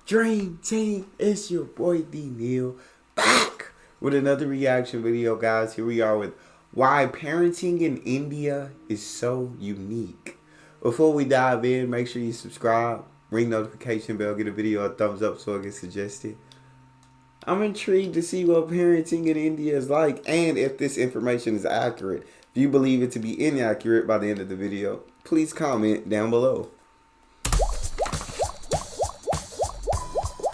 Dream Team? It's your boy D Neal back with another reaction video, guys. Here we are with why parenting in India is so unique. Before we dive in, make sure you subscribe, ring notification bell, get a video a thumbs up so it gets suggested. I'm intrigued to see what parenting in India is like and if this information is accurate. If you believe it to be inaccurate by the end of the video, please comment down below.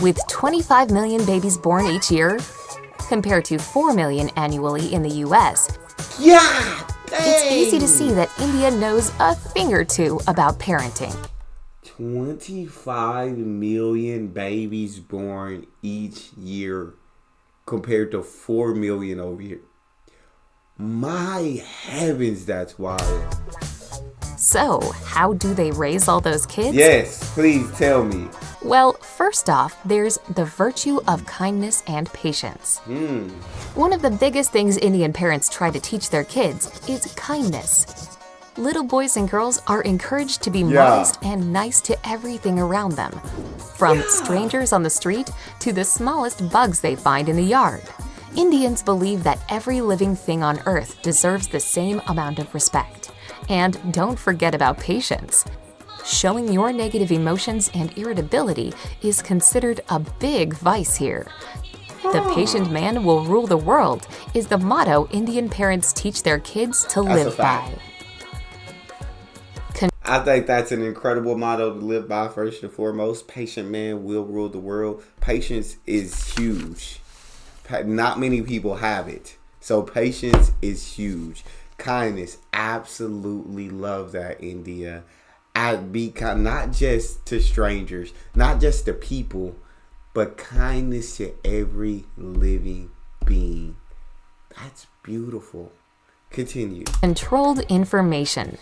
With 25 million babies born each year, compared to 4 million annually in the US, it's easy to see that India knows a thing or two about parenting. 25 million babies born each year compared to 4 million over here. My heavens, that's wild. So, how do they raise all those kids? Yes, please tell me. Well, first off, there's the virtue of kindness and patience. One of the biggest things Indian parents try to teach their kids is kindness. Little boys and girls are encouraged to be modest and nice to everything around them, from strangers on the street to the smallest bugs they find in the yard. Indians believe that every living thing on earth deserves the same amount of respect. And don't forget about patience. Showing your negative emotions and irritability is considered a big vice here. The patient man will rule the world is the motto Indian parents teach their kids to live by. I think that's an incredible motto to live by, first and foremost. Patient man will rule the world. Patience is huge. Not many people have it. So patience is huge. Kindness, absolutely love that, India. I'd be kind, not just to strangers, not just to people, but kindness to every living being. That's beautiful. Continue. Controlled information.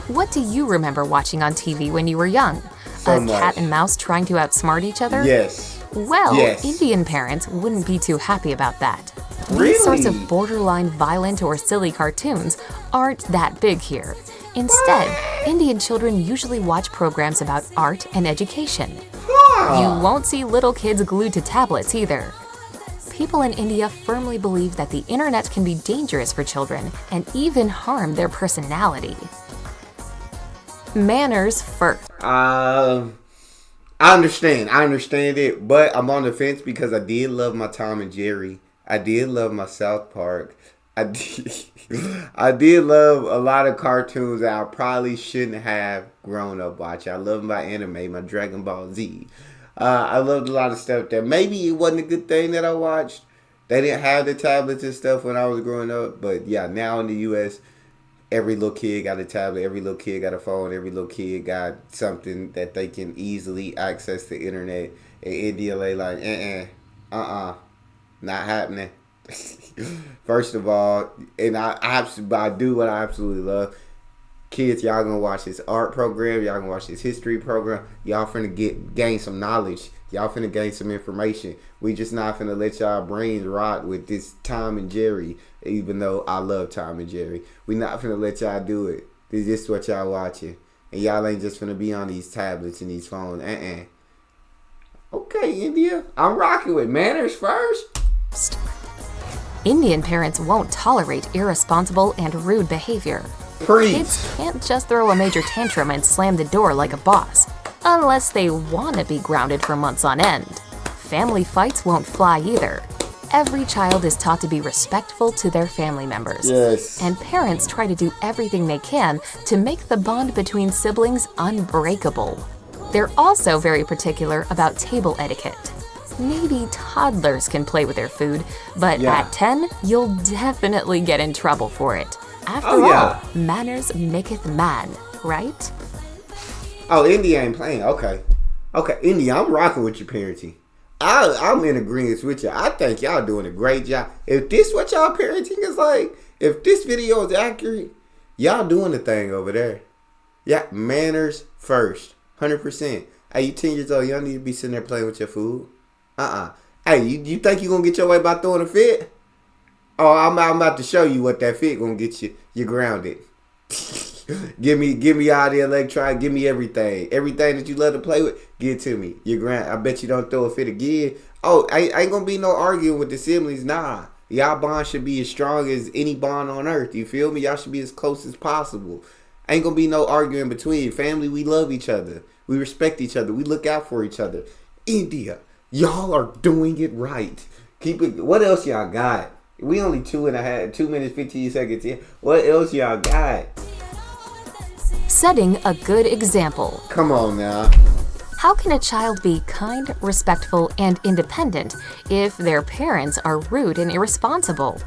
What do you remember watching on TV when you were young? Cat and mouse trying to outsmart each other? Yes. Well, Indian parents wouldn't be too happy about that. Really? These sorts of borderline violent or silly cartoons aren't that big here. Instead, Indian children usually watch programs about art and education. You won't see little kids glued to tablets either. People in India firmly believe that the internet can be dangerous for children and even harm their personality. Manners first. I understand it, but I'm on the fence because I did love my Tom and Jerry. I did love my South Park. I did love a lot of cartoons that I probably shouldn't have grown up watching. I love my anime, my Dragon Ball Z. I loved a lot of stuff that maybe it wasn't a good thing that I watched. They didn't have the tablets and stuff when I was growing up. But yeah, now in the U.S., every little kid got a tablet. Every little kid got a phone. Every little kid got something that they can easily access the internet. And India, they like, not happening. First of all, and I do what I absolutely love. Kids, y'all gonna watch this art program. Y'all gonna watch this history program. Y'all finna gain some knowledge. Y'all finna gain some information. We just not finna let y'all brains rot with this Tom and Jerry. Even though I love Tom and Jerry, we not finna let y'all do it. This is what y'all watching, and y'all ain't just finna be on these tablets and these phones. Okay, India, I'm rocking with manners first. Indian parents won't tolerate irresponsible and rude behavior. Kids can't just throw a major tantrum and slam the door like a boss, unless they want to be grounded for months on end. Family fights won't fly either. Every child is taught to be respectful to their family members. And parents try to do everything they can to make the bond between siblings unbreakable. They're also very particular about table etiquette. Maybe toddlers can play with their food, but at 10, you'll definitely get in trouble for it. After all, manners maketh man, right? Oh, India ain't playing. Okay, India, I'm rocking with your parenting. I'm in agreement with you. I think y'all doing a great job. If this what y'all parenting is like, if this video is accurate, y'all doing the thing over there. Yeah, manners first, 100%. Hey, you 10 years old, y'all need to be sitting there playing with your food. Hey, you think you gonna get your way by throwing a fit? Oh, I'm about to show you what that fit gonna get you. You're grounded. Give me all the electronic. Give me everything. Everything that you love to play with, give it to me. I bet you don't throw a fit again. Oh, I ain't gonna be no arguing with the siblings. Nah. Y'all bond should be as strong as any bond on earth. You feel me? Y'all should be as close as possible. Ain't gonna be no arguing between. Family, we love each other. We respect each other. We look out for each other. India, y'all are doing it right. Keep it. What else y'all got? We only 2 minutes, 15 seconds in. What else y'all got? Setting a good example. Come on now. How can a child be kind, respectful, and independent if their parents are rude and irresponsible?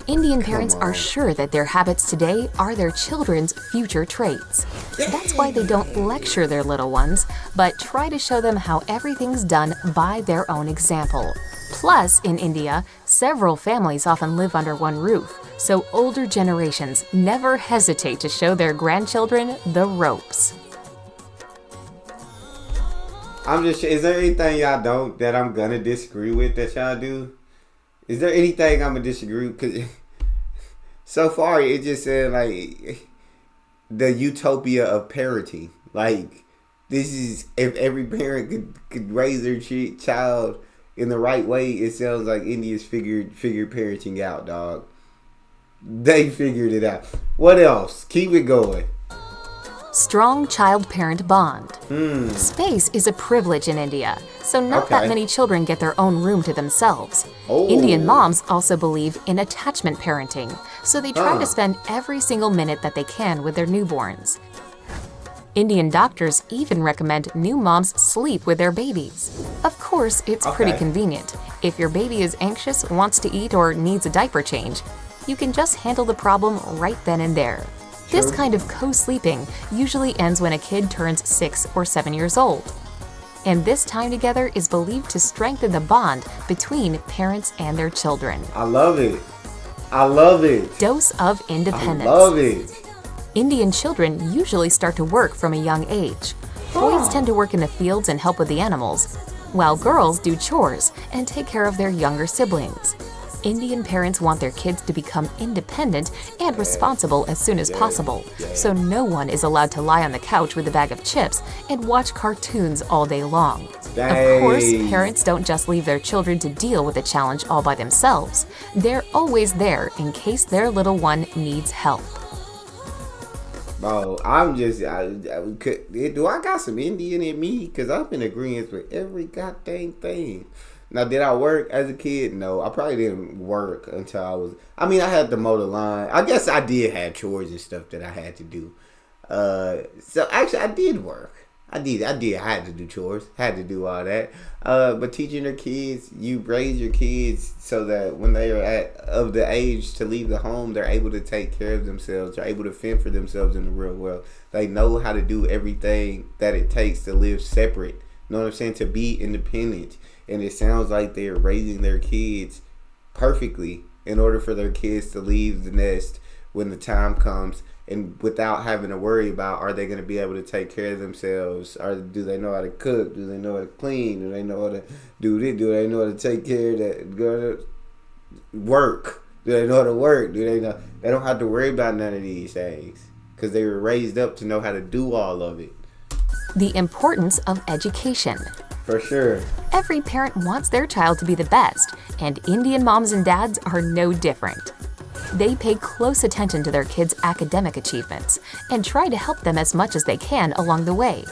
Indian parents are sure that their habits today are their children's future traits. That's why they don't lecture their little ones, but try to show them how everything's done by their own example. Plus, in India, several families often live under one roof, so older generations never hesitate to show their grandchildren the ropes. Is there anything y'all don't that I'm gonna disagree with that y'all do? Is there anything I'm gonna disagree with? Cause so far it just said like the utopia of parenting. Like this is if every parent could raise their child in the right way. It sounds like India's figured parenting out, dog. They figured it out. What else? Keep it going. Strong child-parent bond. Space is a privilege in India, so not that many children get their own room to themselves. Indian moms also believe in attachment parenting, so they try to spend every single minute that they can with their newborns. Indian doctors even recommend new moms sleep with their babies. Of course, it's pretty convenient. If your baby is anxious, wants to eat, or needs a diaper change, you can just handle the problem right then and there. This kind of co-sleeping usually ends when a kid turns 6 or 7 years old. And this time together is believed to strengthen the bond between parents and their children. I love it. I love it. Dose of independence. I love it. Indian children usually start to work from a young age. Boys tend to work in the fields and help with the animals, while girls do chores and take care of their younger siblings. Indian parents want their kids to become independent and responsible as soon as possible, so no one is allowed to lie on the couch with a bag of chips and watch cartoons all day long. Of course, parents don't just leave their children to deal with the challenge all by themselves. They're always there in case their little one needs help. Bro, do I got some Indian in me? Because I'm in agreement with every goddamn thing. Now, did I work as a kid? No, I probably didn't work until I had to mow the lawn. I guess I did have chores and stuff that I had to do. So actually, I did work. I had to do chores. Had to do all that. But teaching their kids, you raise your kids so that when they are of the age to leave the home, they're able to take care of themselves. They're able to fend for themselves in the real world. They know how to do everything that it takes to live separate. You know what I'm saying? To be independent. And it sounds like they're raising their kids perfectly in order for their kids to leave the nest when the time comes, and without having to worry about, are they going to be able to take care of themselves? Or do they know how to cook? Do they know how to clean? Do they know how to do this? Do they know how to take care of that? Go to work? Do they know how to work? They don't have to worry about none of these things because they were raised up to know how to do all of it. The importance of education. For sure. Every parent wants their child to be the best, and Indian moms and dads are no different. They pay close attention to their kids' academic achievements and try to help them as much as they can along the way.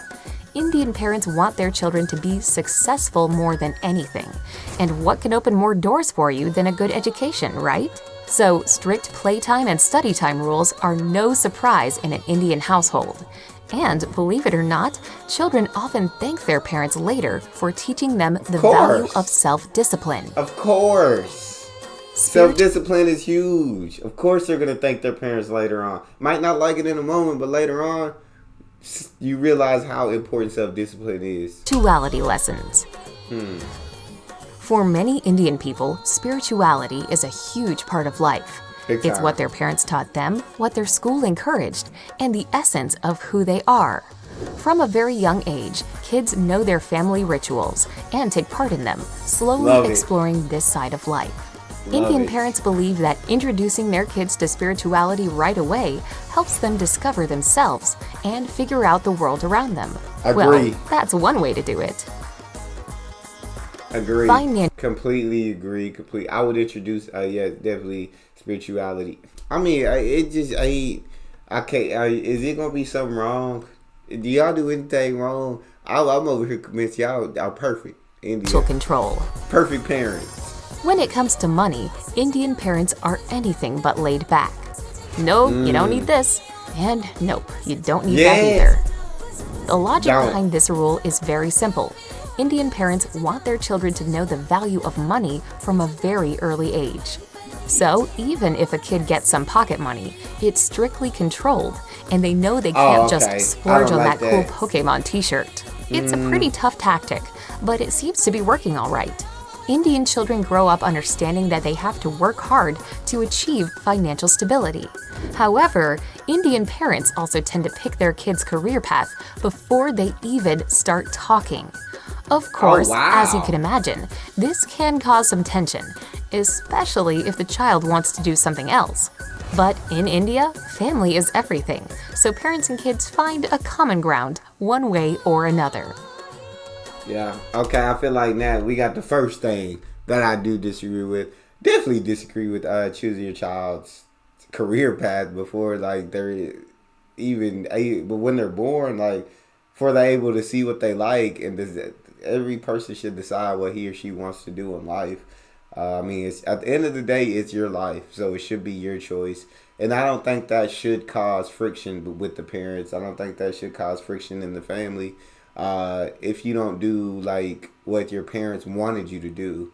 Indian parents want their children to be successful more than anything. And what can open more doors for you than a good education, right? So, strict playtime and study time rules are no surprise in an Indian household. And believe it or not, children often thank their parents later for teaching them the value of self-discipline. Of course. Self-discipline is huge. Of course they're going to thank their parents later on. Might not like it in a moment, but later on, you realize how important self-discipline is. Spirituality lessons. For many Indian people, spirituality is a huge part of life. It's what their parents taught them, what their school encouraged, and the essence of who they are. From a very young age, kids know their family rituals and take part in them, slowly exploring this side of life. Love Indian it. parents believe that introducing their kids to spirituality right away helps them discover themselves and figure out the world around them. Well, Agree. that's one way to do it. Agree. Finan- Completely agree. I would introduce. Yeah, definitely spirituality. I mean, it just. I can't. Is it gonna be something wrong? Do y'all do anything wrong? I'm over here convinced y'all are perfect. India, control. perfect parents. When it comes to money, Indian parents are anything but laid back. No, you don't need this. And nope, you don't need that Yes. either. The logic Don't. behind this rule is very simple. Indian parents want their children to know the value of money from a very early age. So, even if a kid gets some pocket money, it's strictly controlled, and they know they can't okay. just splurge I on don't like that cool that. Pokemon t-shirt. It's a pretty tough tactic, but it seems to be working all right. Indian children grow up understanding that they have to work hard to achieve financial stability. However, Indian parents also tend to pick their kids' career path before they even start talking. Of course, as you wow. can imagine, this can cause some tension, especially if the child wants to do something else. But in India, family is everything, so parents and kids find a common ground one way or another. Yeah. Okay. I feel like now we got the first thing that I do disagree with. Definitely disagree with choosing your child's career path before like they're even. But when they're born, like before they're able to see what they like, and every person should decide what he or she wants to do in life. I mean, it's at the end of the day, it's your life, so it should be your choice. And I don't think that should cause friction with the parents. I don't think that should cause friction in the family. If you don't do like what your parents wanted you to do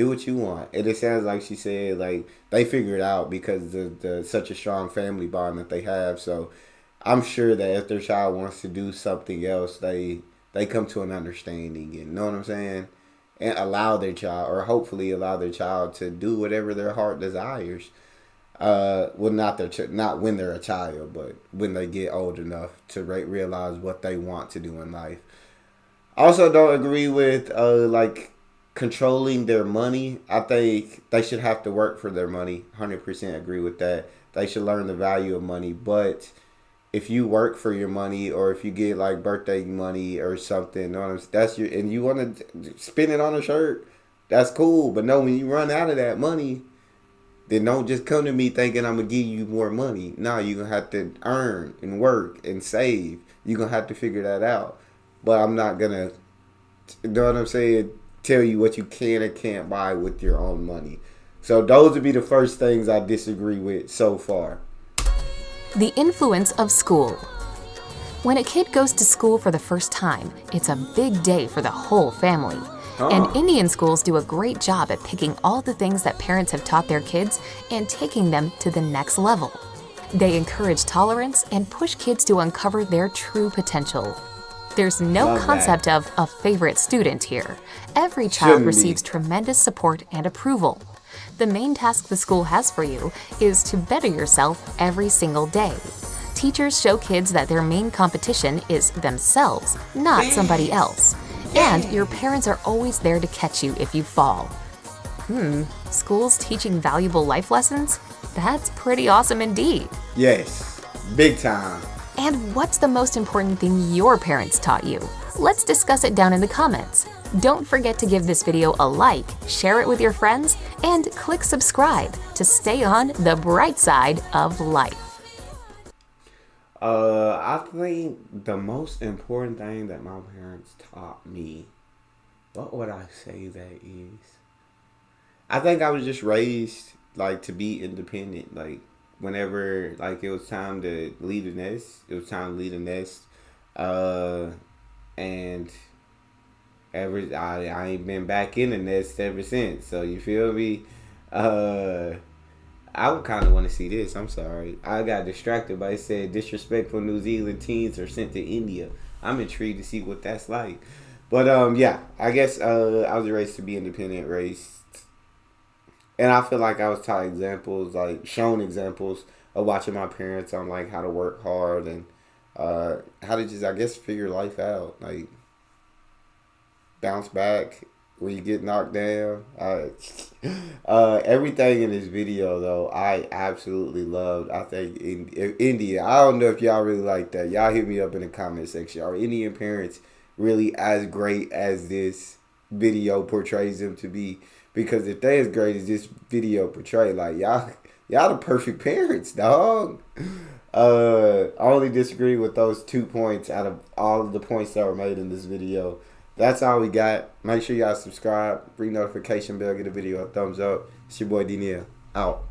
what you want. And it sounds like she said like they figure it out because of the such a strong family bond that they have. So I'm sure that if their child wants to do something else, they come to an understanding. And you know what I'm saying? And allow their child, or hopefully allow their child to do whatever their heart desires. Well, not when they're a child, but when they get old enough to realize what they want to do in life. Also, don't agree with like controlling their money. I think they should have to work for their money. 100% agree with that. They should learn the value of money. But if you work for your money, or if you get like birthday money or something, that's your, and you want to spend it on a shirt, that's cool. But no, when you run out of that money, then don't just come to me thinking I'm gonna give you more money. No, you're gonna have to earn and work and save. You're gonna have to figure that out. But I'm not gonna, you know what I'm saying, tell you what you can and can't buy with your own money. So those would be the first things I disagree with so far. The influence of school. When a kid goes to school for the first time, it's a big day for the whole family. And Indian schools do a great job at picking all the things that parents have taught their kids and taking them to the next level. They encourage tolerance and push kids to uncover their true potential. There's no Love that. concept of a favorite student here. Every child Shouldn't be. receives tremendous support and approval. The main task the school has for you is to better yourself every single day. Teachers show kids that their main competition is themselves, not somebody else. And your parents are always there to catch you if you fall. Schools teaching valuable life lessons? That's pretty awesome indeed. Yes, big time. And what's the most important thing your parents taught you? Let's discuss it down in the comments. Don't forget to give this video a like, share it with your friends, and click subscribe to stay on the bright side of life. I think the most important thing that my parents taught me, what would I say that is? I think I was just raised like to be independent. Like whenever like it was time to leave the nest, it was time to leave the nest. And I ain't been back in the nest ever since. So you feel me? I would kind of want to see this. I'm sorry. I got distracted by it said disrespectful New Zealand teens are sent to India. I'm intrigued to see what that's like. But yeah, I guess I was raised to be independent, raised. And I feel like I was taught examples, like shown examples of watching my parents on like how to work hard and how to just, I guess, figure life out. Like bounce back when you get knocked down. Everything in this video though, I absolutely loved. I think India. I don't know if y'all really like that. Y'all hit me up in the comment section. Are Indian parents really as great as this video portrays them to be? Because if they as great as this video portray, like y'all the perfect parents, dog. I only disagree with those 2 points out of all of the points that were made in this video. That's all we got. Make sure y'all subscribe, ring notification bell, get the video a thumbs up. It's your boy D-Neil. Out.